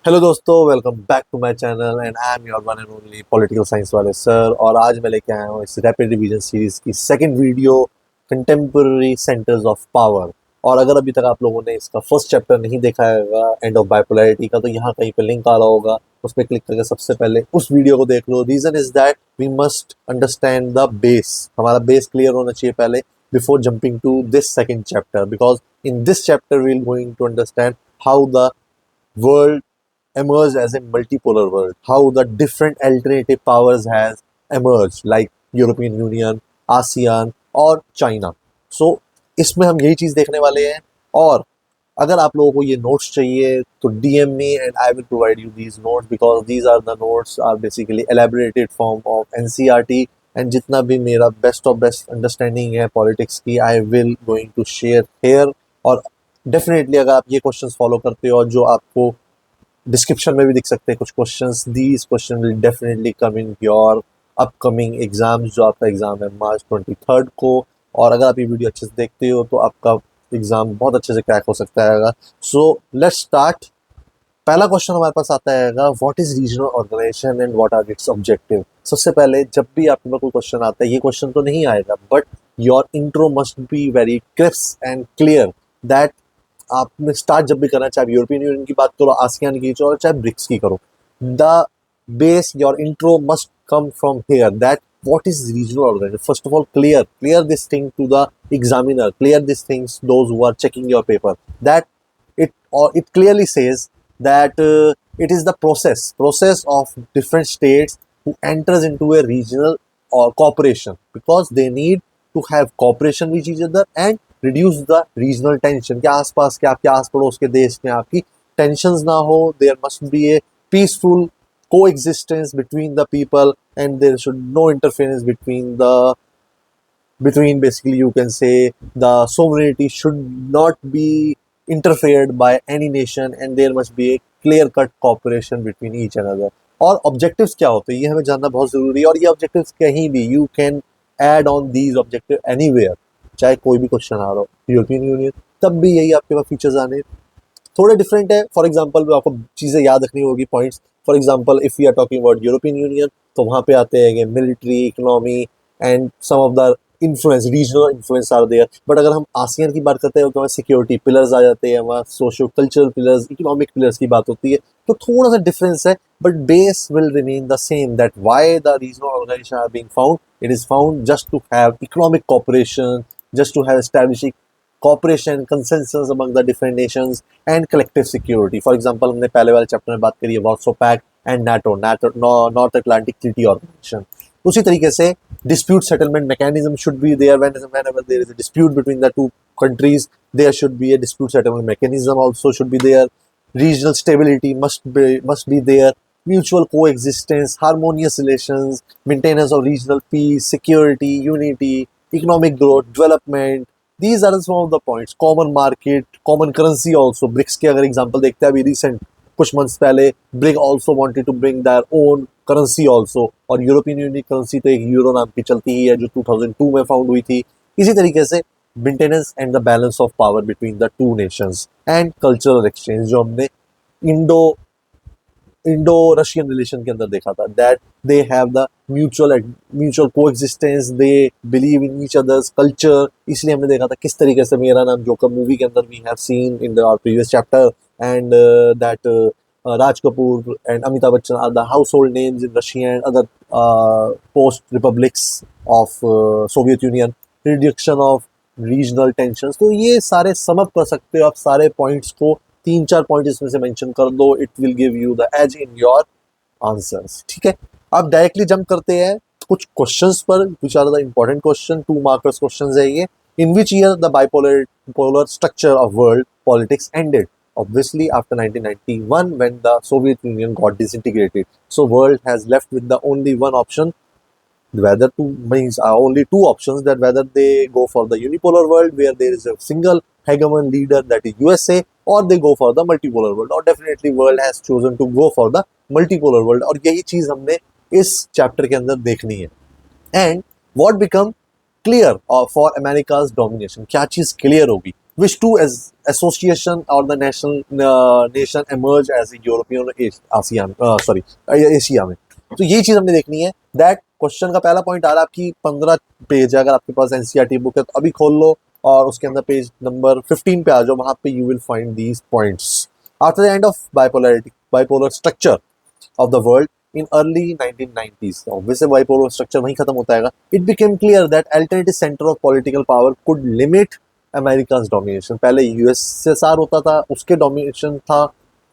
Hello दोस्तों, welcome back to my channel and I am your one and only political science वाले sir. और आज मैं लेके आया हूँ इस रैपिड रिवीजन सीरीज की second video, contemporary centres of power. और अगर अभी तक आप लोगों ने इसका फर्स्ट चैप्टर नहीं देखा है एंड ऑफ बाइपोलैरिटी का, तो यहाँ कहीं पे लिंक आ रहा होगा, उस पर क्लिक करके सबसे पहले उस वीडियो को देख लो। Reason is that we must understand the base, हमारा बेस क्लियर होना चाहिए पहले before jumping to this second chapter, because in this chapter we will going to understand how the world emerged as a multipolar world, how the different alternative powers has emerged like European Union, ASEAN और China. सो इसमें हम यही चीज़ देखने वाले हैं। और अगर आप लोगों को ये नोट्स चाहिए तो DM me and I will provide you these notes, because these are the notes are basically elaborated form of NCERT, and जितना भी मेरा बेस्ट ऑफ बेस्ट अंडरस्टैंडिंग है पॉलिटिक्स की, I will going to share here. और definitely अगर आप ये questions follow करते हो, और जो आपको डिस्क्रिप्शन में भी दिख सकते हैं कुछ questions, these question will definitely come in your upcoming exams, जो आपका एग्जाम है March 23 को। और अगर आप ये वीडियो अच्छे से देखते हो तो आपका एग्जाम बहुत अच्छे से क्रैक हो सकता है। So let's start. पहला क्वेश्चन हमारे पास आता है, what is regional organisation and what are its objective. सबसे पहले जब भी आपके पास कोई क्वेश्चन आता है, ये क्वेश्चन तो नहीं आएगा, but your intro must be very crisp and clear, that आपने स्टार्ट जब भी करना, चाहे आप यूरोपियन यूनियन की बात करो, आसियान की करो, चाहे ब्रिक्स की करो, the base your intro must come from here, that what is regional organization. First of all, clear this thing to the examiner, clear these things those who are checking your paper, that it clearly says that it is the process of different states who enters into a regional or cooperation, because they need to have cooperation with each other and reduce the regional tension, कि आसपास के आपके आस पड़ोस के देश में आपकी tensions ना हो, there must be a peaceful coexistence between the people, and there should no interference between basically, you can say, the sovereignty should not be interfered by any nation, and there must be a clear cut cooperation between each another. और objectives क्या होते हैं ये हमें जानना बहुत जरूरी है। और ये ऑब्जेक्टिव्स कहीं भी you can add on these objective anywhere, चाहे कोई भी क्वेश्चन आ रहा हो, यूरोपियन यूनियन तब भी यही आपके पास फीचर्स आने। थोड़े डिफरेंट है। फॉर एग्जांपल आपको चीज़ें याद रखनी होगी, points. For example if we are talking about European Union, तो वहाँ पे आते हैं military, economy and some of the influence, regional influence are there. But अगर हम आसियान की बात करते हैं तो वहाँ सिक्योरिटी पिलर्स आ जाते हैं, वहाँ socio cultural pillars, economic pillars की बात होती है, तो थोड़ा सा डिफरेंस है, but base will remain the same, that why the regional organisation are being found, it is found just to have economic cooperation, just to have establishing cooperation, consensus among the different nations and collective security. For example, हमने पहले वाले chapter में बात करी है Warsaw pact and NATO, north Atlantic treaty organisation. उसी तरीके से dispute settlement mechanism should be there whenever there is a dispute between the two countries. There should be a dispute settlement mechanism also should be there. Regional stability must be there. Mutual coexistence, harmonious relations, maintenance of regional peace, security, unity, economic growth, development. These are some of the points. Common market, common currency also. BRICS के अगर example देखते हैं, अभी recent कुछ months पहले BRIC also wanted to bring their own currency also, और European Union currency तो एक यूरो नाम की चलती ही है, जो 2002 में फाउंड हुई थी। इसी तरीके से maintenance and the balance of power between the two nations and cultural exchange, जो हमने इंडो रशियन रिलेशन के अंदर देखा था, that they have the mutual coexistence, they believe in each others culture. इसलिए हमने देखा था किस तरीके से मेरा नाम जोकर मूवी के अंदर we have seen in the previous chapter, and that Raj Kapoor and Amitabh Bachchan are the household names in Russia and other post republics of Soviet Union. Reduction of regional tensions, तो ये सारे sum up कर सकते हो आप सारे points को, 3-4 point इसमें से मेंशन कर दो, it will give you the edge in your answers. ठीक है, अब डायरेक्टली जंप करते हैं कुछ क्वेश्चंस पर, which are the important question, 2 markers questions है ये। In which year the bipolar structure of world politics ended? Obviously after 1991, when the Soviet Union got disintegrated. So world has left with the only one option, whether to means only 2 options, that whether they go for the unipolar world where there is a single hegemon leader, that is USA, or they go for the multipolar world. Or definitely world has chosen to go for the multipolar world, और यही चीज हमने इस chapter के अंदर देखनी है। And what become clear for America's domination, क्या चीज क्लियर होगी? which two as association or the national nation emerge as a European ASEAN sorry Asia में। तो ये चीज हमने देखनी है। दैट क्वेश्चन का पहला पॉइंट आ रहा है आपकी 15 पेज है, अगर आपके पास एनसीईआरटी बुक है तो अभी खोल लो और उसके अंदर पेज नंबर 15 पे आ जाओ, वहां पे you will find these points. After the end of bipolar structure of the world in early 1990s. Obviously, bipolar structure वहीं खत्म होता है। It became clear that alternative center of political power could limit America's domination. पहले USSR होता था, उसके domination था।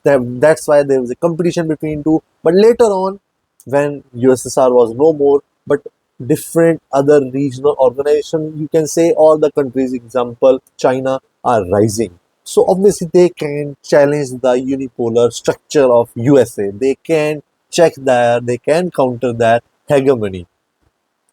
That's why there was a competition between two. But later on, when USSR was no more, but different other regional organization, you can say all the countries, example China, are rising. So obviously they can challenge the unipolar structure of USA. They can check that, they can counter that hegemony.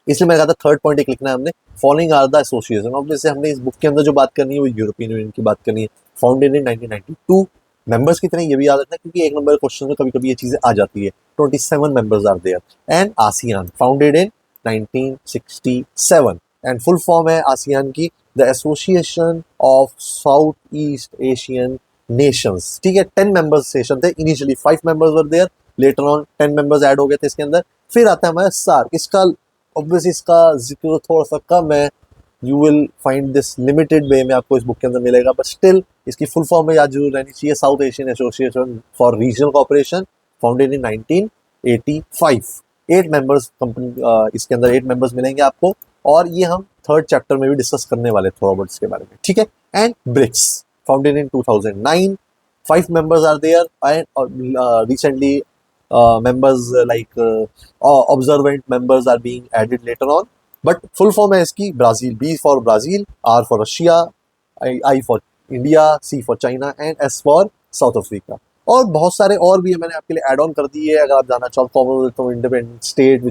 इसलिए मैंने कहा था third point एक लिखना है हमने, following are the association. Obviously हमने इस बुक के अंदर जो बात करनी है वो यूरोपियन यूनियन की बात करनी है। फाउंडेड इन 1992, मेंबर्स कितने ये भी याद रखना क्योंकि एक नंबर क्वेश्चन में कभी कभी ये चीजें आ जाती है। 27 members are there. And ASEAN founded in 1967 and full form है आसियान की the association of south east Asian nations. ठीक है, 10 मेंबर्स सेशन थे initially, 5 members were there, later on 10 members add हो गए थे इसके अंदर। फिर आता है हमारा सार्क। इसका ऑब्वियसली इसका जिक्र थोड़ा सा कम है, you will find this limited way में आपको इस बुक के अंदर मिलेगा, बट स्टिल इसकी फुल फॉर्म में याद जरूर रहनी चाहिए, south Asian association for regional cooperation, founded in 1985। 8 members company, इसके अंदर 8 मेंबर्स मिलेंगे आपको, और ये हम थर्ड चैप्टर में भी डिस्कस करने वाले थोड़ा बहुत इसके बारे में। ठीक है, and BRICS founded in 2009, 5 members are there and recently members like observant members are being added later on, but full form है इसकी Brazil, B for Brazil, R for Russia, I for India, C for China and S for South Africa। और बहुत सारे और भी है, मैंने आपके लिए एड ऑन कर दी है अगर आप जानना चाहो। Commonwealth of independent state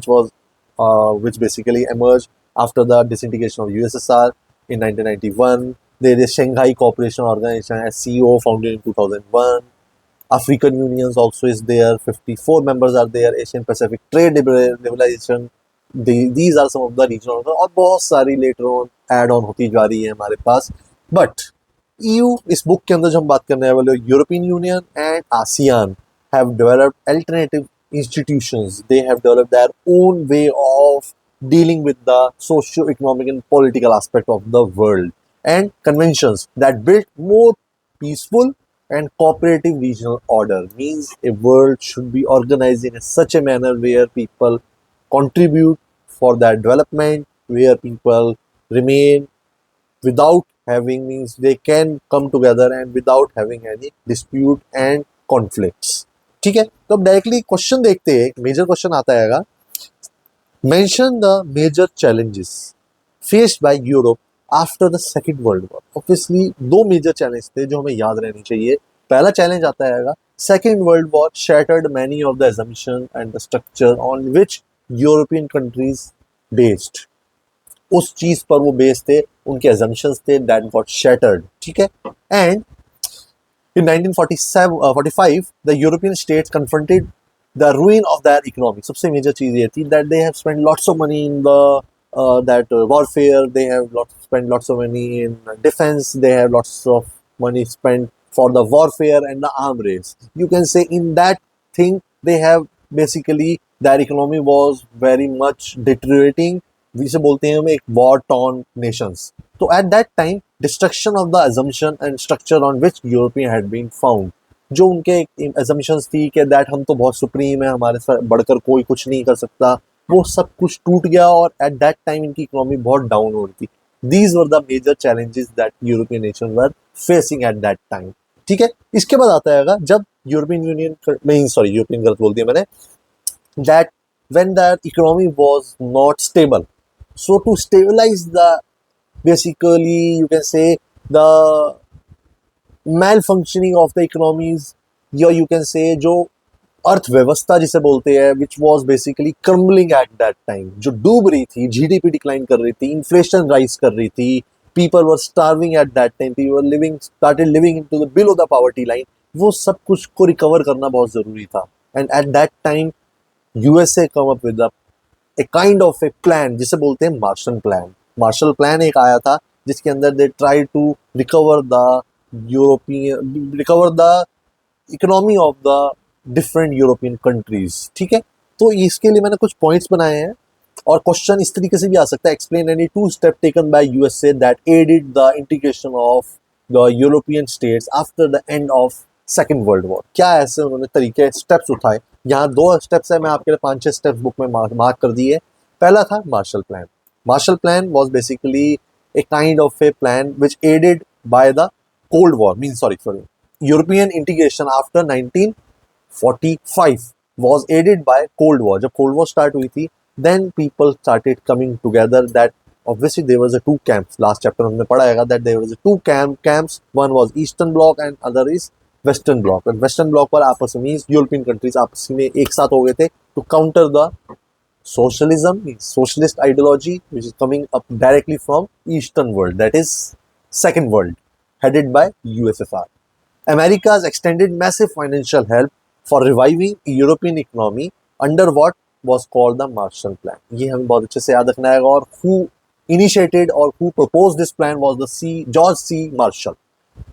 which basically emerged after the disintegration of USSR in 1991। there is Shanghai Cooperation Organization SCO founded in 2001। African Union also is there, 54 members are there। Asian Pacific Trade Liberalization, these are some of the regional, और बहुत सारी later on add on होती जा रही है हमारे पास। But EU इस book के अंदर जो हम बात करने वाले, European Union and ASEAN have developed alternative institutions। They have developed their own way of dealing with the socio-economic and political aspect of the world, and conventions that build more peaceful and cooperative regional order। Means a world should be organized in such a manner where people contribute for that development, where people remain without having, means they can come together and without having any dispute and conflicts। ठीक है, तो अब directly question देखते हैं। एक major question आता है, mention the major challenges faced by Europe after the second world war. Obviously 2 major challenge थे जो हमें याद रहनी चाहिए। पहला चैलेंज आता है second world war shattered many of the assumption and the structure on which European countries based. उस चीज पर वो बेस्ड थे, उनके assumptions थे, दैट गॉट शैटर्ड। ठीक है, and in 1945 the European states confronted the ruin of their economy। सबसे मेजर चीज ये थी that they have spent lots of money in the warfare, they have spent lots of money in defense, they have lots of money spent for the warfare and the arm race। You can say in that thing they have basically their economy was very much deteriorating। जिसे बोलते हैं हम एक war torn nations। तो at that time destruction of the assumption and structure on which European had been found, जो उनके assumptions थी कि that हम तो बहुत सुप्रीम है, हमारे से बढ़कर कोई कुछ नहीं कर सकता, वो सब कुछ टूट गया और at that time इनकी इकोनॉमी बहुत डाउन हो रही थी। These were the major challenges that European nations were facing at that time। ठीक है, इसके बाद आता है जब यूरोपियन यूनियन नहीं, सॉरी यूरोपियन गलत बोल दिया मैंने, that when their economy was not stable, so to stabilize the basically you can say the malfunctioning of the economies, या you can say जो अर्थव्यवस्था जिसे बोलते हैं which was basically crumbling at that time, जो डूब रही थी, जीडीपी डिक्लाइन कर रही थी, इन्फ्लेशन राइज कर रही थी, people were starving at that time, people were started living into the below the poverty line। वो सब कुछ को रिकवर करना बहुत जरूरी था। And at that time USA come up with A kind of a plan जिसे बोलते हैं मार्शल प्लान। मार्शल प्लान एक आया था जिसके अंदर they try to recover the economy of the different European countries. ठीक है, तो इसके लिए मैंने कुछ पॉइंट्स बनाए हैं और क्वेश्चन इस तरीके से भी आ सकता है, explain any two step taken by USA that aided the integration of the European states after the end of second world war. क्या ऐसे उन्होंने तरीके स्टेप्स उठाए? यहाँ 2 स्टेप्स है, मैं आपके लिए 5-6 स्टेप्स बुक में मार्क कर दिए। पहला था Marshall plan. Marshall plan was basically a kind of a plan which aided by the cold war sorry European integration after 1945 was aided by Cold War. जब Cold War start हुई थी, then people started coming together. That obviously there was a 2 camps. Last chapter हमने पढ़ा है that there was a 2 camps. One was Eastern Bloc and other is Western Bloc. And Western Bloc पर आपस में European countries आपस में एक साथ हो गए थे to counter the socialism, socialist ideology which is coming up directly from Eastern world. That is Second World, headed by USSR. America's extended massive financial help for reviving European economy under what was called the Marshall Plan. ये हमें बहुत अच्छे से याद रखना है। और who initiated or who proposed this plan was the George C. Marshall,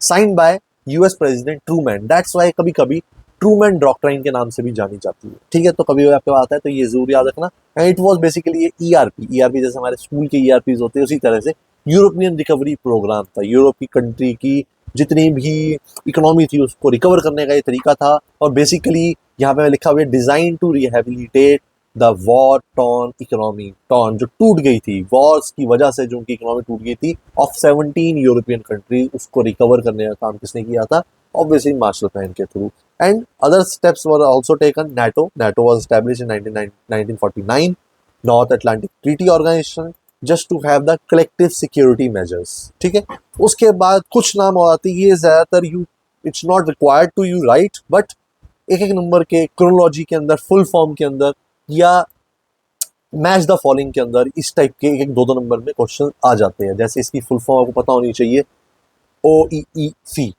signed by US President Truman. That's why कभी कभी ट्रूमैन डॉक्ट्राइन के नाम से भी जानी जाती है। ठीक है, तो कभी आपके पास आता है तो ये जरूर याद रखना। एंड इट वाज बेसिकली ये ईआरपी जैसे हमारे स्कूल के ईआरपीज होते हैं, उसी तरह से यूरोपियन रिकवरी प्रोग्राम था। यूरोप की कंट्री की जितनी भी इकोनॉमी थी उसको रिकवर करने का ये तरीका था। और बेसिकली यहाँ पे लिखा हुआ है design to rehabilitate the war torn economy, torn जो टूट गई थी वॉर्स की वजह से, जो उनकी इकोनॉमी टूट गई थी, ऑफ 17 यूरोपियन कंट्रीज, उसको रिकवर करने का काम किसने किया था? ऑब्वियसली मार्शल प्लान के through. And other steps were also taken. NATO was established in 1949, north Atlantic treaty organisation, just to have the collective security measures. ठीक है, उसके बाद कुछ नाम और आती है, ये ज्यादातर it's not required to you right, but एक एक नंबर के क्रोनोलॉजी के अंदर, फुल फॉर्म के अंदर या मैच द फॉलोइंग के अंदर इस टाइप के एक 2-2 नंबर में क्वेश्चन आ जाते हैं। जैसे इसकी फुल फॉर्म आपको पता होनी चाहिए, OEEC,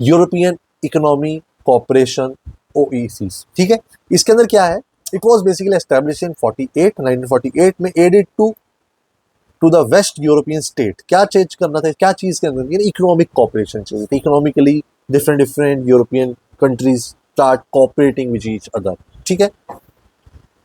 European economy cooperation, OEC। ठीक है, इसके अंदर क्या है? It was basically establish in 1948 में, aided to the west European state. क्या चेंज करना था? क्या चीज के अंदर? इकोनॉमिक कॉपरेशन चाहिए थी। Economically different European countries start cooperating with each other. ठीक है,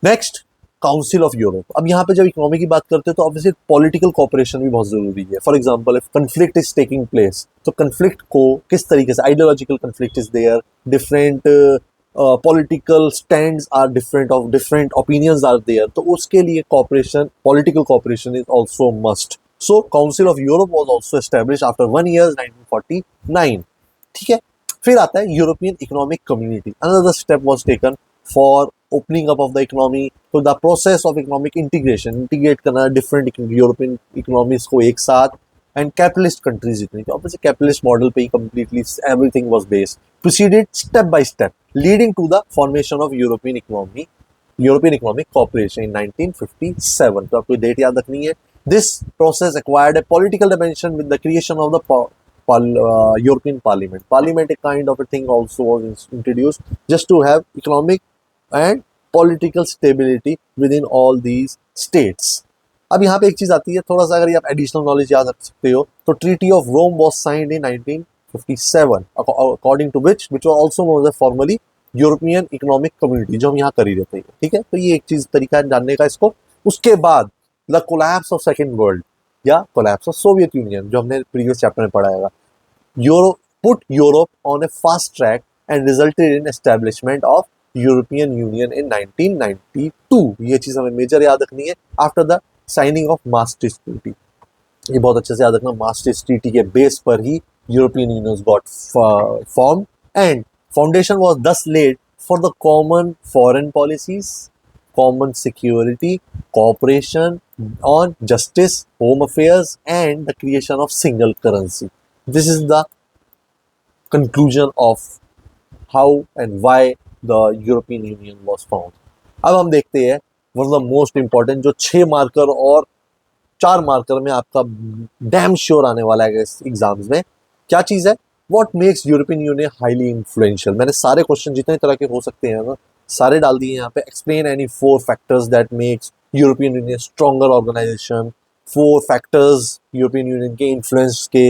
नेक्स्ट काउंसिल ऑफ यूरोप। अब यहाँ पे जब इकोनॉमी की बात करते हैं तो ऑब्वियसली पॉलिटिकल कॉपरेशन भी बहुत जरूरी है। For example if conflict is taking place, तो कंफ्लिक्ट को किस तरीके से, ideological conflict is there, different political stands are different, of different opinions are there, तो उसके लिए cooperation, political cooperation is also must. So council of Europe was also establish after 1 year 1949। ठीक है, फिर आता है European economic community. Another step was taken for opening up of the economy, तो the process of economic integration, integrate करना different European economies को एक साथ, एंड कैपिटलिस्ट कंट्रीज जितनी थी, ऑब्वियसली कैपिटलिस्ट मॉडल पे ही completely everything was based, proceeded step by step, leading to the formation of European economic corporation in 1957। तो आपको डेट याद रखनी है। This process acquired a political dimension with the creation of the European Parliament. Parliament, a kind of a thing, also was introduced just to have economic and political stability within all these states. अब यहाँ पे एक चीज आती है, थोड़ा सा अगर ये आप एडिशनल नॉलेज याद रख सकते हो, तो treaty of Rome was signed in 1957, according to which was also known as formally European economic community, जो हम यहाँ कर ही रहते हैं। ठीक है, तो ये एक चीज तरीका है जानने का इसको। उसके बाद the collapse of second world या कोलैप्स ऑफ सोवियत यूनियन, जो हमने प्रीवियस चैप्टर में पढ़ा है, Europe put Europe on a fast track and resulted in establishment of European Union in 1992। ये चीज हमें मेजर याद रखनी है। After the signing off maastricht treaty, ये बहुत अच्छे से याद रखना, maastricht ट्रीटी के बेस पर ही European Union got form, and foundation was thus laid for the common foreign policies, common security, cooperation on justice, home affairs, and the creation of single currency. This is the conclusion of how and why the European Union was found. अब हम देखते हैं one of the most important, जो 6 marker और 4 marker में आपका damn sure आने वाला है इस एग्जाम्स में। क्या चीज है? What makes European Union highly influential? मैंने सारे क्वेश्चन जितने तरह के हो सकते हैं ना, सारे डाल दिए यहाँ पे। Explain any 4 factors that makes European Union stronger organization, four factors European Union के इन्फ्लुएंस के.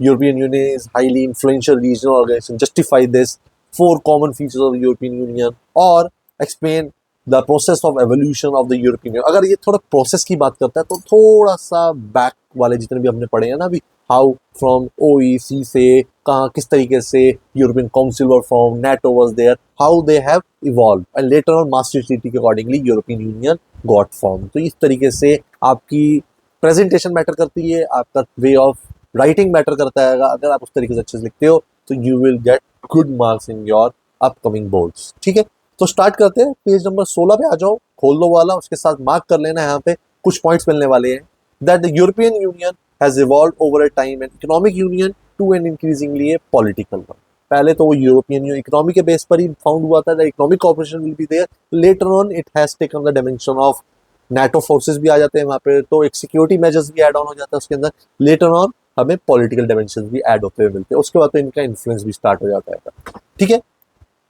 European Union is highly influential regional organisation. Justify this four common features of European Union और explain the process of evolution of the European Union. अगर ये थोड़ा process की बात करता है तो थोड़ा सा बैक वाले जितने भी हमने पढ़े हैं ना अभी, हाउ फ्रॉम ओईसी से कहाँ किस तरीके से European council were form, NATO was there, how they have evolve and later on Maastricht treaty के accordingly European Union got form. तो इस तरीके से आपकी प्रेजेंटेशन मैटर करती है, आपका वे ऑफ राइटिंग मैटर करता है. अगर आप उस तरीके से अच्छे से लिखते हो तो you will get good marks in your upcoming boards. ठीक है, तो स्टार्ट करते हैं. पेज नंबर 16 पे आ जाओ, खोल दो वाला, उसके साथ मार्क कर लेना. यहाँ पे कुछ पॉइंट्स मिलने वाले हैं. That the European Union has evolved over a time and economic union to an increasingly a political one. पहले तो वो यूरोपियन यूनियन इकोनॉमी के बेस पर ही फाउंड हुआ था. The economic corporation will be there. Later on it has taken the dimension of NATO forces भी आ जाते हैं वहाँ पे, तो एक सिक्योरिटी मेजर्स भी एड ऑन हो जाता है उसके अंदर. लेटर ऑन हमें पॉलिटिकल डायमेंशन भी ऐड होते हुए मिलते हैं. उसके बाद तो इनका इन्फ्लुएंस भी स्टार्ट हो जाता है. ठीक है,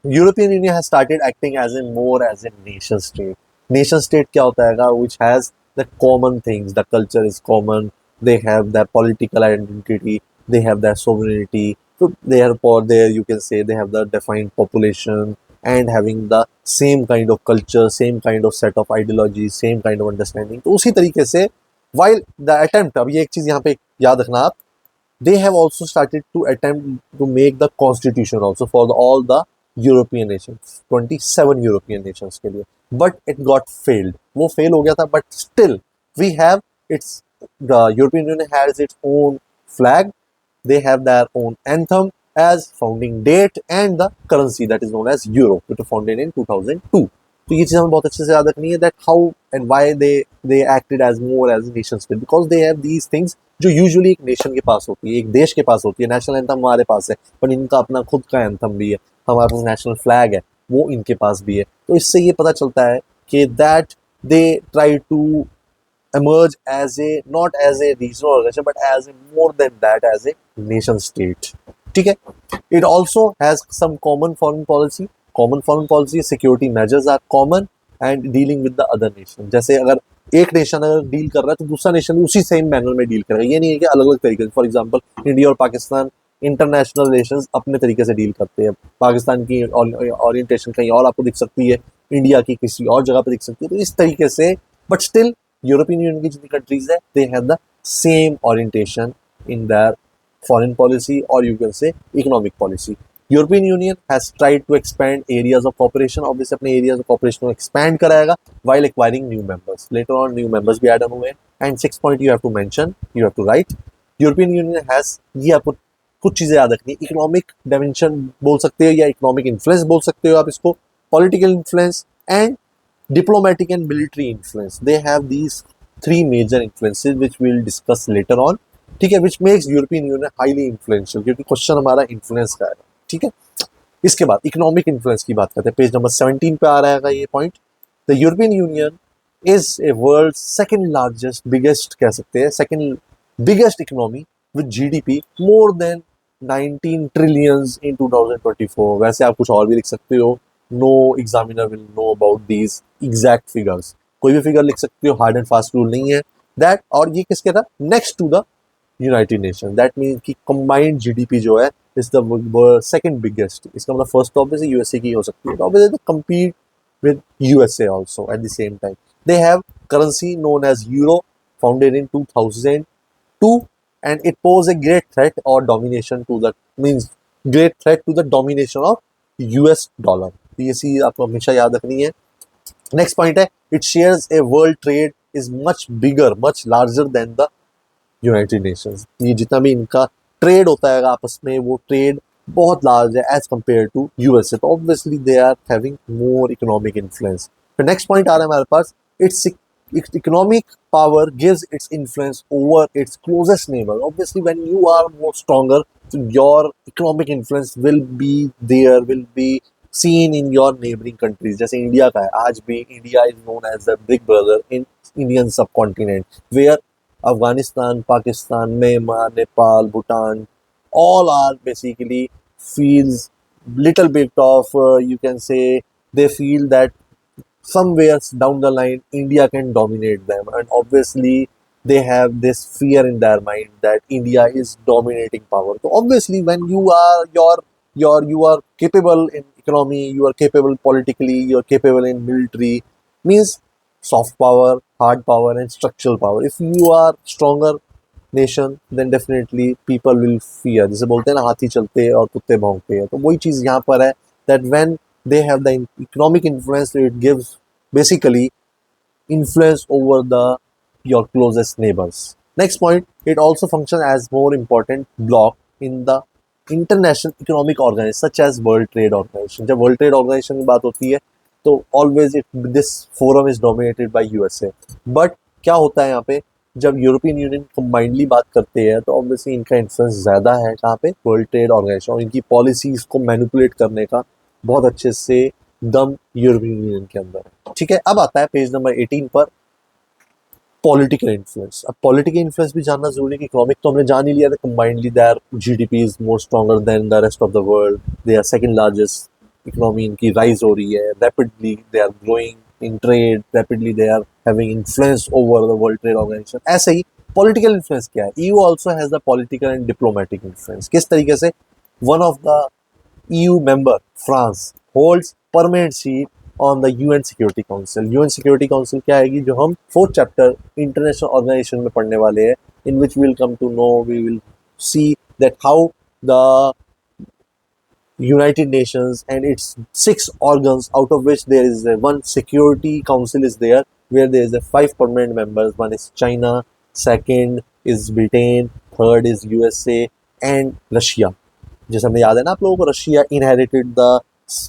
European Union has started acting as a more as a nation state. Nation state क्या होता है, which has the common things, the culture is common, they have their political identity, they have their sovereignty, so there you can say they have the defined population and having the same kind of culture, same kind of set of ideologies, same kind of understanding. तो उसी तरीके से while the attempt, अब ये एक चीज यहाँ पे याद रखना आप, they have also started to attempt to make the constitution also for all the European nations, 27 European nations के लिए, but it got failed. वो fail हो गया था, but still we have its the European Union has its own flag, they have their own anthem as founding date and the currency that is known as euro, which was founded in 2002. तो ये चीज़ हमें बहुत अच्छे से याद रखनी है, that how and why they acted as more as a nation state, because they have these things जो यूजुअली एक नेशन के पास होती है, एक देश के पास होती है. नेशनल एंथम हमारे पास है, पर इनका अपना खुद का एंथम भी है. हमारे पास नेशनल फ्लैग है, वो इनके पास भी है. तो इससे ये पता चलता है कि that they try to emerge as a not as a regional organization but as a more than that as a nation state. ठीक है, it also has some common foreign policy. common foreign policy security measures are common and dealing with the other nation. जैसे अगर एक nation अगर deal कर रहा है तो दूसरा नेशन भी उसी सेम मैनर में डील करेगा. ये नहीं है कि अलग अलग तरीके से. फॉर एग्जांपल इंडिया और पाकिस्तान इंटरनेशनल रिलेशंस अपने तरीके से डील करते हैं. पाकिस्तान की ओरिएंटेशन कहीं और आपको दिख सकती है, इंडिया की किसी और जगह पर दिख सकती है. तो इस तरीके से, बट स्टिल यूरोपियन यूनियन की जितनी कंट्रीज है they have the same orientation in their foreign policy और you can say economic policy. European Union has tried to expand areas of cooperation. Obviously अपने एरियाज ऑफ कॉपरेशन को expand कराएगा while acquiring new members. Later on new members भी add on हुए. And 6 point you have to mention, you have to write. European Union has, ये आपको कुछ चीजें याद रखनी. इकोनॉमिक डायमेंशन बोल सकते हो या इकोनॉमिक इन्फ्लुएंस बोल सकते हो आप इसको, political influence and diplomatic and military influence. They have these three major influences which we'll discuss later on. ठीक है, which makes European Union highly influential, क्योंकि क्वेश्चन हमारा इन्फ्लुएंस का है. ठीक है, इसके बाद इकोनॉमिक इन्फ्लुएंस की बात करते हैं. पेज नंबर 17 पे आ रहेगा ये point. The European Union is a world second largest, biggest कह सकते हैं, second biggest economy with GDP more than 19 trillions in 2024. वैसे आप कुछ और भी लिख सकते हो. No examiner will know about these exact figures. कोई भी फिगर लिख सकते हो, हार्ड एंड फास्ट रूल नहीं है. दैट, और ये किसके था, next to the United nation. That mean कि कंबाइंड जीडीपी जो है इज द सेकंड बिगेस्ट. इसका मतलब फर्स्ट तो ऑब्वियसली यूएसए की हो सकती है, तो obviously compete with USA also at the same time. They have currency known as euro, founded in 2002, and it poses a great threat or domination to the, means great threat to the domination of US dollar. ये चीज आपको हमेशा याद रखनी है. Next point है, it shares a world trade is much bigger, much larger than the United Nations. ये जितना भी इनका ट्रेड होता है आपस में, वो ट्रेड बहुत लार्ज है एज कम्पेयर टू यूएसए. तो obviously they are having more economic influence. फिर नेक्स्ट पॉइंट आ रहा है हमारे पास, it's economic power gives its influence over its closest neighbor. Obviously when you are more stronger, so your economic influence will be there, will be seen in your neighboring countries. जैसे India का है, आज भी India is known as the big brother in Indian subcontinent, where Afghanistan, Pakistan, Myanmar, Nepal, Bhutan, all are basically feels little bit of you can say they feel that somewhere down the line India can dominate them. And obviously they have this fear in their mind that India is dominating power. So obviously, when you are you are capable in economy, you are capable politically, you are capable in military, means soft power, hard power, and structural power. If you are stronger nation, then definitely people will fear. जैसे बोलते हैं ना, हाथी चलते हैं और कुत्ते भौंकते हैं, तो वही चीज यहाँ पर है, that when they have the economic influence, it gives basically influence over the your closest neighbors. Next point, it also functions as more important block in the international economic organization such as World Trade Organization. जब World Trade Organization की बात होती है तो always this forum is dominated by USA. But क्या होता है यहाँ पे, जब यूरोपियन यूनियन कंबाइंडली बात करते हैं तो ऑब्वियसली इनका इन्फ्लुएंस ज़्यादा है कहाँ पे, वर्ल्ड ट्रेड ऑर्गेनाइजेशन, और इनकी पॉलिसीज को मैनिपुलेट करने का बहुत अच्छे से दम यूरोपियन यूनियन के अंदर है। ठीक है, अब आता है पेज नंबर 18 पर पॉलिटिकल इन्फ्लुएंस। अब पॉलिटिकल इन्फ्लुएंस भी जानना जरूरी है कि इकोनॉमिक तो हमने जान ही लिया था, combinedly their GDP is more stronger than the rest of the world, they are second largest economy, इनकी राइज हो रही है rapidly, they are growing in trade rapidly, they are having influence over the world trade organisation. ऐसे ही political influence क्या है, EU also has the political and diplomatic influence. किस तरीके से, one of the EU member France holds permanent seat on the UN Security Council. UN Security Council क्या आएगी, जो हम 4th chapter international organization में पढ़ने वाले हैं, in which we will come to know, we will see that how the United Nations and its 6 organs, out of which there is one security council is there, where there is a 5 permanent members. One is China, second is Britain, third is USA and Russia. जैसे हमें याद है ना आप लोगों को, Russia inherited the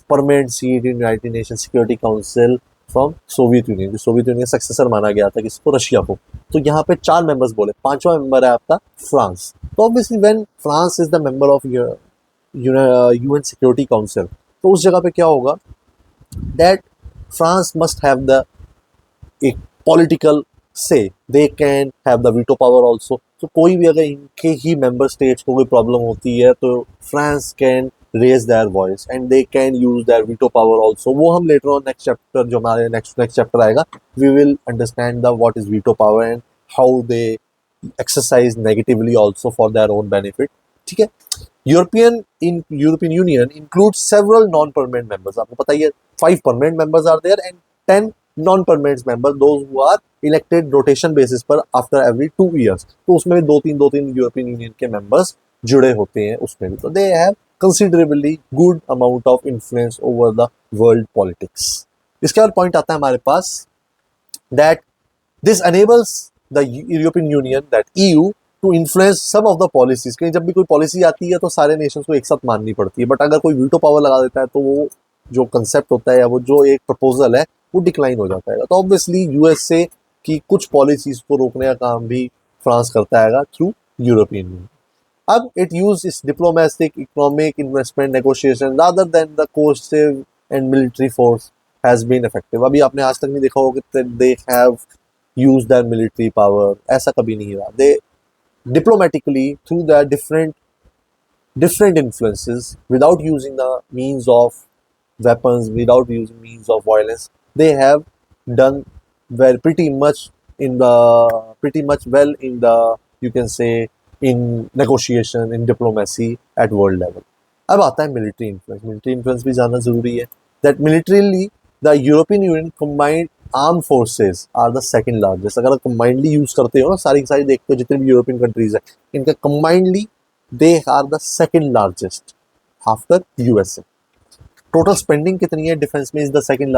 permanent seat in United nation security council from Soviet union, जो Soviet union का सक्सेसर माना गया था किसको, रशिया को। तो यहाँ पे 4 मेंबर्स बोले, 5वां मेंबर है आपका फ्रांस। तो obviously when France is the member of UN security council, तो उस जगह पे क्या होगा, that France must have the एक पॉलिटिकल से, they can have the veto power also. तो कोई भी अगर इनके ही मेंबर स्टेट्स को कोई प्रॉब्लम होती है तो France can raise their voice and they can use their veto power also. वो हम लेटर ऑन नेक्स्ट चैप्टर, जो हमारे नेक्स्ट चैप्टर आएगा, we will understand the what is veto power and how they exercise negatively also for their own benefit. ठीक है, European Union include several non permanent members. आपको पता ही है 5 permanent members are there and 10 non-permanent members, those who are elected rotation basis पर after every 2 years। तो उसमें भी 2-3 यूरोपियन यूनियन के मेंबर्स जुड़े होते हैं उसमें भी। तो they have considerably good amount of influence over the world politics। इसके बाद पॉइंट आता है हमारे पास that this enables the European Union, that EU, to influence some of the policies। कहीं जब भी कोई पॉलिसी आती है तो सारे नेशंस को एक साथ माननी पड़ती है, बट अगर कोई वीटो पावर लगा देता है तो वो जो कंसेप्ट होता है या वो जो एक प्रपोजल है वो डिक्लाइन हो जाता है। तो ऑब्वियसली यूएसए की कुछ पॉलिसीज को रोकने का काम भी फ्रांस करता है थ्रू यूरोपियन यूनियन। अब it use is diplomatic, economic, investment, negotiation rather than the coercive and military force has been effective. अभी आपने आज तक नहीं देखा होगा कि they have used their military power, ऐसा कभी नहीं हुआ। They diplomatically through the different influences, without using the means of weapons, without using means of violence, they have done pretty much well in the, you can say, in negotiation, in diplomacy at world level। अब आता है military influence. Military influence भी जानना जरूरी है, that militarily the European Union combined armed forces are the second largest। अगर combinedly use करते हो ना, सारी की सारी देखते हो जितने भी यूरोपियन कंट्रीज है, इनका combinedly they are the second largest after USA। Total spending कितनी है डिफेंस में, इज द सेकंड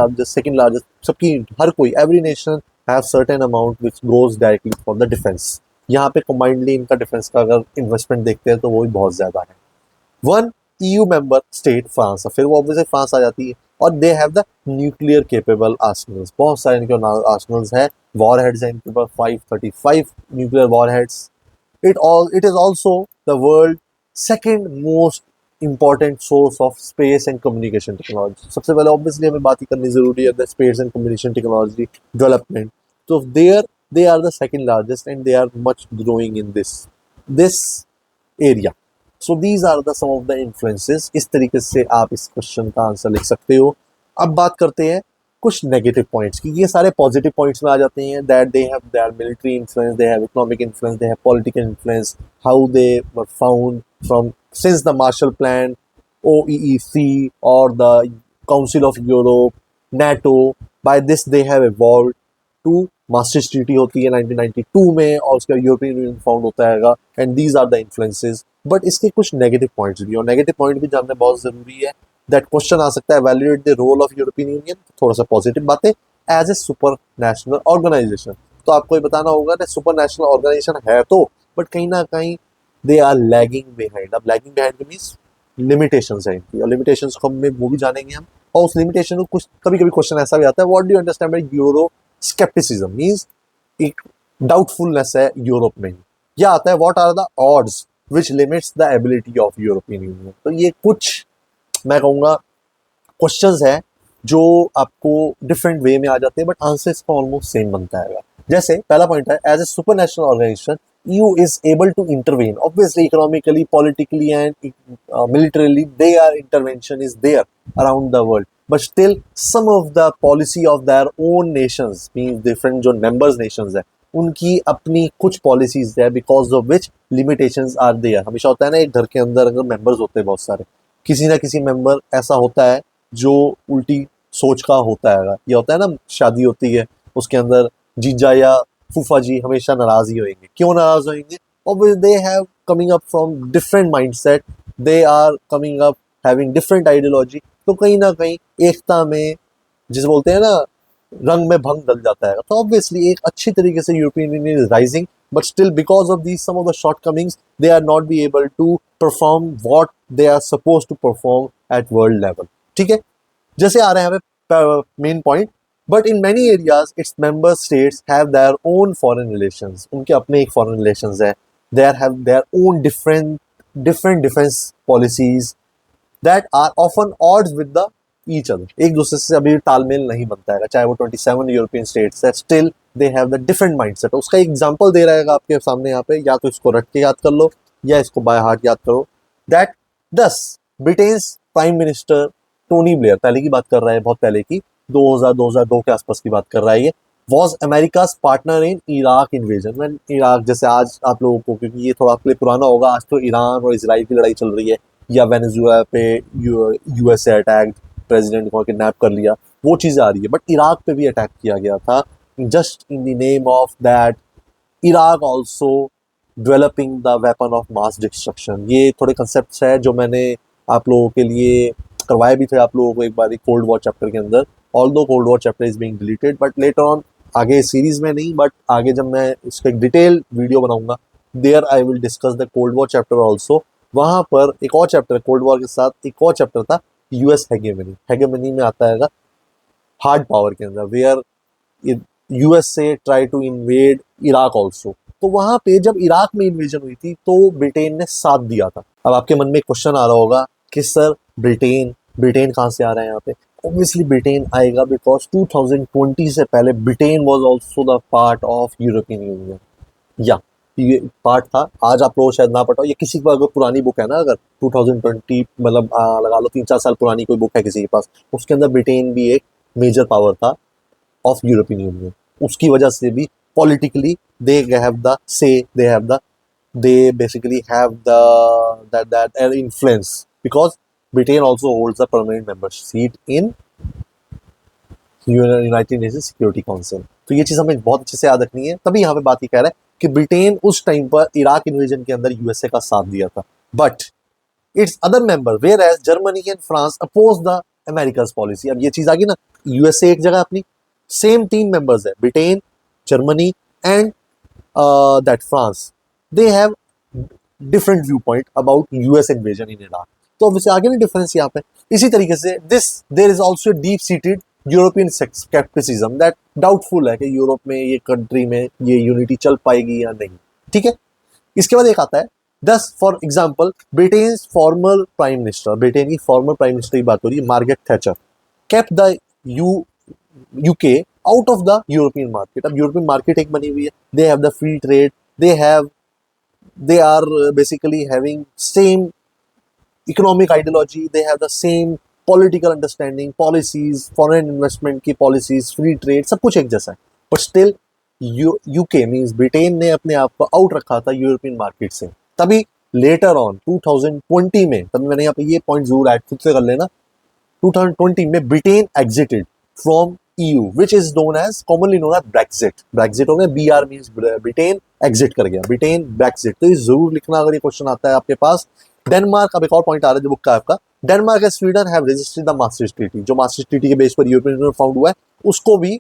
लार्जेस्ट। सबकी, हर कोई, every nation have certain amount which goes directly for the defence. यहाँ पे कंबाइंडली इनका डिफेंस का अगर इन्वेस्टमेंट देखते हैं तो वो भी बहुत ज्यादा है। One EU member state France, फिर वो ऑब्वियसली फ्रांस आ जाती है, और they have the nuclear capable arsenals. बहुत सारे इनके आर्सनल्स है, वॉर हेड्स है इनके पास 535 nuclear warheads. It is also the world second most important source of space and communication technology। सबसे पहले ऑब्वियसली हमें बात ही करनी जरूरी है the space and communication technology development. तो they are the second largest and they are much growing in this area। So these are the some of the influences। इस तरीके से आप इस क्वेश्चन का आंसर लिख सकते हो। अब बात करते हैं कुछ नेगेटिव पॉइंट्स की, ये सारे पॉजिटिव पॉइंट्स में आ जाते हैं, that they have their military influence, they have economic influence, they have political influence, how they were found from since the Marshall plan, OEEC or the Council of Europe, NATO, by this they have evolved to Maastricht treaty होती है 1992 में, और उसका European Union found होता है, and these are the influences. But इसके कुछ negative points भी, और नेगेटिव पॉइंट भी जानना बहुत जरूरी है। दैट क्वेश्चन आ सकता है, evaluate the role of European Union, थोड़ा सा पॉजिटिव बातें, as a super national organisation. तो आपको ये बताना होगा कि सुपर नेशनल ऑर्गेनाइजेशन है तो, बट कहीं ना कहीं दे आर लैगिंग बिहाइंड। अब लैगिंग बिहाइंड मीन्स लिमिटेशंस है इनकी, और लिमिटेशंस को हम वो भी जानेंगे हम। और उस लिमिटेशन को कुछ कभी कभी क्वेश्चन ऐसा भी आता है, what do you understand by euro scepticism, means एक डाउटफुलनेस है यूरोप में ही। या आता है what are the odds which limits the ability of European Union. तो ये कुछ मैं कहूँगा क्वेश्चंस है जो आपको डिफरेंट वे में आ जाते हैं, बट आंसर इसका ऑलमोस्ट सेम बनता है। जैसे पहला पॉइंट है, as a super national organisation EU is able to intervene. Obviously, economically, politically, and militarily, their intervention is there around the world. But still, some of the policy of their own nations, means different जो members nations है, उनकी अपनी कुछ policies है, because of which limitations are there. हमेशा होता है ना, एक घर के अंदर अगर members होते हैं बहुत सारे, किसी ना किसी member ऐसा होता है जो उल्टी सोच का होता है। ये होता है ना, शादी होती है, उसके अंदर जीजा या फूफा जी हमेशा नाराज ही होंगे। क्यों नाराज होंगे? Obviously they have coming up from different mindset, they are coming up having different ideology। तो कहीं ना कहीं एकता में, जिसे बोलते हैं ना, रंग में भंग डल जाता है। तो ऑब्वियसली एक अच्छी तरीके से European Union is rising, but still because of these some of the shortcomings they are not be able to perform what they are suppose to perform at world level. ठीक है, जैसे आ रहे हैं हमें main point, but in many areas its member states have their own foreign relations. उनके अपने एक फॉरेन रिलेशंस है, there have their own different defence policies that are often odds with the each other. एक दूसरे से अभी तालमेल नहीं बनता है, चाहे वो 27 यूरोपियन स्टेट्स है, still they have the different mindset. उसका एग्जांपल दे रहेगा आपके सामने यहाँ पे, या तो इसको रट के याद कर लो या इसको बाय हार्ट याद करो। That 10 Britain's prime minister Tony Blair, पहले की बात कर रहा है, बहुत पहले की, 2002 के आसपास की बात कर रहा है ये, was America's partner in Iraq invasion. में इराक, जैसे आज आप लोगों को, क्योंकि ये थोड़ा आपके लिए पुराना होगा, आज तो ईरान और इसराइल की लड़ाई चल रही है, या वेनेजुएला पे यूएसए अटैक, प्रेसिडेंट को किडनैप कर लिया, वो चीज़ आ रही है। बट इराक पे भी अटैक किया गया था, just in the name of that Iraq also developing the weapon of mass destruction. ये थोड़े कंसेप्ट है जो मैंने आप लोगों के लिए करवाए भी थे आप लोगों को एक बार कोल्ड वॉर चैप्टर के अंदर। Although cold war chapter is being deleted, but later on, आगे सीरीज में नहीं, बट आगे जब मैं इसका एक डिटेल वीडियो बनाऊंगा, there I will discuss the cold war chapter also. वहाँ पर एक और चैप्टर, कोल्ड वॉर के साथ एक और चैप्टर था, यूएस हेगेमनी। हेगेमनी में आता है हार्ड पावर के अंदर, where USA try to invade Iraq also. तो वहाँ पे जब इराक में इन्वेजन हुई थी तो ब्रिटेन ने साथ दिया था। अब आपके मन में एक क्वेश्चन आ रहा होगा कि सर ब्रिटेन कहाँ से आ रहा है यहाँ पे? ऑब्वियसली ब्रिटेन आएगा बिकॉज 2020 से पहले Britain was also the part of European union. या ये पार्ट था, आज आप लोग शायद ना पता हो, ये किसी के पास अगर पुरानी बुक है ना, अगर 2020 मतलब लगा लो 3-4 साल पुरानी कोई बुक है किसी के पास, उसके अंदर ब्रिटेन भी एक मेजर पावर था ऑफ यूरोपियन यूनियन। उसकी वजह से भी politically they have the say, they basically have that influence, because Britain also holds a permanent member seat in United nation security council. तो ये चीज़ हमें बहुत अच्छे से याद रखनी है। तभी यहाँ पे बात ये कह रहा है कि ब्रिटेन उस टाइम पर इराक इन्वेजन के अंदर यूएसए का साथ दिया था, but its other member where as Germany and France oppose the America's policy. अब ये चीज़ आ गई ना, यूएसए एक जगह अपनी, सेम टीम मेंबर्स है, Britain, Germany and that France, they have different view point about US invasion in Iraq. तो obviously आगे ना डिफरेंस यहाँ पे। इसी तरीके से there is also deep seated European scepticism, that doubtful है कि यूरोप में, ये कंट्री में ये यूनिटी चल पाएगी या नहीं। ठीक है, इसके बाद एक आता है, दस for example Britain former prime minister, Britain की फॉर्मर प्राइम मिनिस्टर की बात हो रही है, Margaret Thatcher, kept the UK out of the European market. अब यूरोपियन मार्केट एक बनी हुई है, they have the free trade, they are basically having same economic ideology, they have the same political understanding, policies, foreign investment की policies, free trade, सब कुछ एक जैसा है। But still UK means Britain ने अपने आप को आउट रखा था यूरोपियन मार्केट से। तभी लेटर ऑन 2020 में, तभी मैंने यहाँ पे ये पॉइंट जरूर ऐड खुद से कर लेना, 2020 में Britain exerted from EU which is known as commonly known as Brexit। Brexit हो गया, BR means ब्रिटेन एग्जिट कर गया, ब्रिटेन ब्रेक्सिट। तो ये जरूर लिखना अगर ये क्वेश्चन आता है आपके पास। डेनमार्क, अब एक और पॉइंट आ रहा है जो बुक का आपका, Denmark and Sweden have registered the Maastricht treaty. जो मास्ट्रिक्ट ट्रीटी के बेस पर यूरोपियन यूनियन फाउंड हुआ है, उसको भी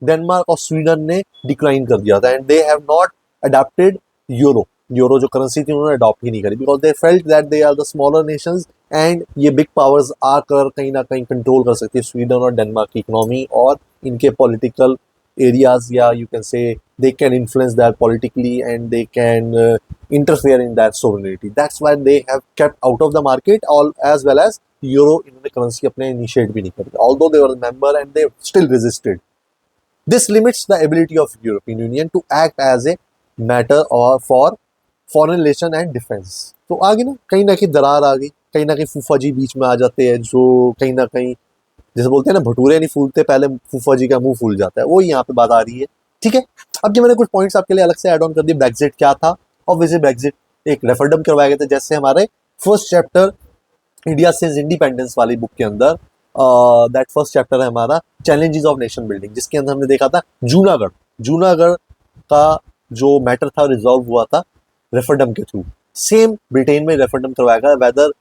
डेनमार्क और स्वीडन ने डिक्लाइन कर दिया था। And they have not adapted euro. Euro जो करेंसी थी उन्होंने अडॉप्ट ही नहीं करी, because they felt that they are the smaller nations and ये बिग पावर्स आकर कहीं ना कहीं कंट्रोल कर सकती है स्वीडन और डेनमार्क की इकोनॉमी और इनके political areas, yeah, you can say they can influence that politically and they can interfere in that sovereignty. That's why they have kept out of the market, all as well as euro इन्होंने currency अपने initiate भी नहीं करी, although they were a member and they still resisted. This limits the ability of European Union to act as a matter or for foreign relation and defense. तो आगे ना कहीं दरार आ गई, कहीं ना कहीं फूफा जी बीच में आ जाते हैं, जो कहीं ना कहीं जैसे बोलते हैं ना, भटूरे नहीं फूलते, पहले फूफा जी का मुंह फूल जाता है, वो यहाँ पे बात आ रही है। ठीक है, अब जो मैंने कुछ पॉइंट्स आपके लिए अलग से ऐड ऑन कर दिए। ब्रेक्सिट क्या था? ऑब्वियसली ब्रेक्सिट एक रेफरेंडम करवाए गए थे, जैसे हमारे first chapter India since independence वाली बुक के अंदर दैट फर्स्ट चैप्टर है हमारा चैलेंजेस ऑफ नेशन बिल्डिंग, जिसके अंदर हमने देखा था जूनागढ़ का जो मैटर था रिजॉल्व हुआ था रेफरेंडम के थ्रू। सेम ब्रिटेन में रेफरेंडम करवाया गया, whether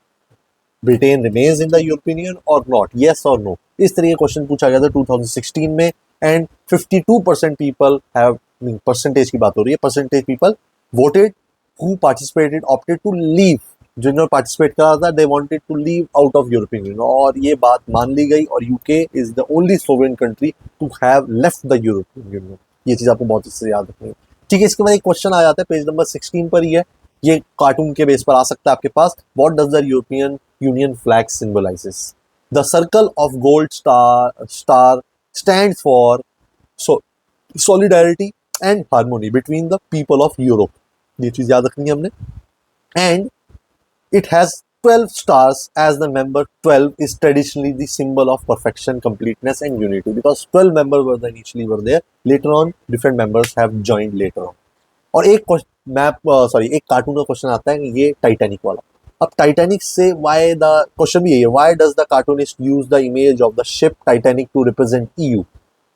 Britain remains in the European Union और नॉट, येस और नो। इस तरह के क्वेश्चन पूछा गया था 2016 में एंड 52% पीपल हैव, परसेंटेज की बात हो रही है, percentage people voted who participated opted to leave. जिन्होंने पार्टिसिपेट करा था they wanted to leave out of European Union, और ये बात मान ली गई और UK is the only sovereign country to have left the European Union. ये चीज आपको बहुत अच्छे से याद रखनी है। ठीक है, इसके बाद एक क्वेश्चन आ जाता है, पेज नंबर 16 पर ही है, ये कार्टून के बेस पर आ सकता है आपके पास। What does the European Union flag symbolises? The circle of gold star stands for solidarity and harmony between the people of Europe. ये चीज याद रखनी है हमने। And it has 12 stars as the member 12 is traditionally the symbol of perfection, completeness and unity, because 12 members were there initially were there. Later on, different members have joined later on. और एक cartoon का question आता है, ये Titanic वाला। अब Titanic से why the question भी यही है, why does the cartoonist use the image of the ship Titanic to represent EU?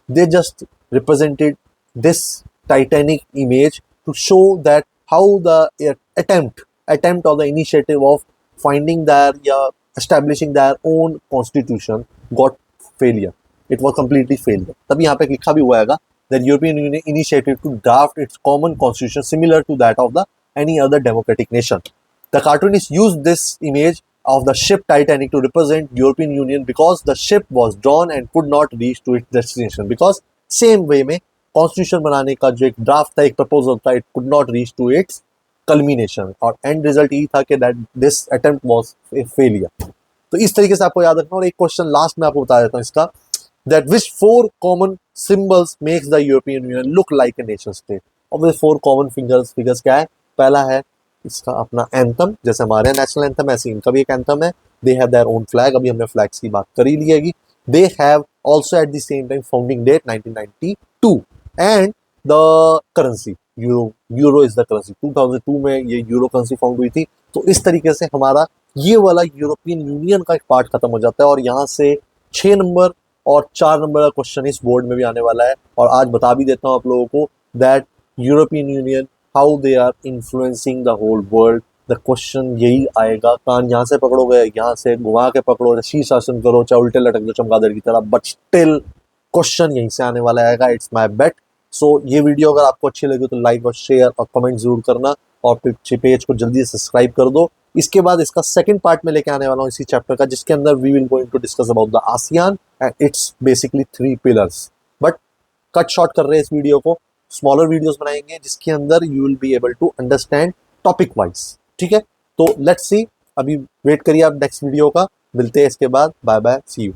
They just represented this Titanic image to show that how the attempt or the initiative of finding establishing their own constitution got failure. It was completely failure. तभी यहाँ पे लिखा भी हुआ है that European Union initiated to draft its common constitution similar to that of any other democratic nation. The cartoonist used this image of the ship Titanic to represent European Union because the ship was drawn and could not reach to its destination. Because same way में constitution बनाने का जो एक draft था, एक proposal था, it could not reach to its culmination, और end result यही था कि that this attempt was a failure. तो इस तरीके से आपको याद रखना। और एक क्वेश्चन लास्ट में आपको बता देता हूँ इसका, that which 4 common symbols makes the European Union look like a nation state? और वे 4 common figures क्या है? पहला है इसका अपना एंथम, जैसे हमारे नेशनल एंथम ऐसे इनका भी एक एंथम है। They have their own flag, अभी हमने फ्लैग्स की बात कर ही ली है। They have also at the same time founding date 1992 and the currency euro is the currency. 2002 में ये यूरो करेंसी फाउंड हुई थी। तो इस तरीके से हमारा ये वाला यूरोपियन यूनियन का एक पार्ट खत्म हो जाता है, और यहाँ से 6 नंबर और 4 नंबर का क्वेश्चन इस बोर्ड में भी आने वाला है। और आज बता भी देता हूँ आप लोगों को that European union how they are influencing the whole world. The question यही आएगा, कान यहाँ से पकड़ोगे, यहाँ से घुमा के पकड़ो, शीर्षासन करो, चाहे उल्टे लटक दो चमगादड़ की तरह, बट स्टिल क्वेश्चन यहीं से आने वाला आएगा। इट्स माय बेट। सो ये वीडियो अगर आपको अच्छी लगी तो लाइक और शेयर और कमेंट जरूर करना, और पेज को जल्दी से सब्सक्राइब कर दो। इसके बाद इसका सेकंड पार्ट में लेके आने वाला हूँ इसी चैप्टर का, जिसके अंदर we will going to discuss about the ASEAN and its basically 3 pillars. But cut short कर रहे हैं इस वीडियो को, स्मॉलर वीडियोस बनाएंगे जिसके अंदर you will be able to understand topic wise. ठीक है, तो लेट्स सी, अभी वेट करिए आप नेक्स्ट वीडियो का, मिलते हैं इसके बाद। Bye bye, see you.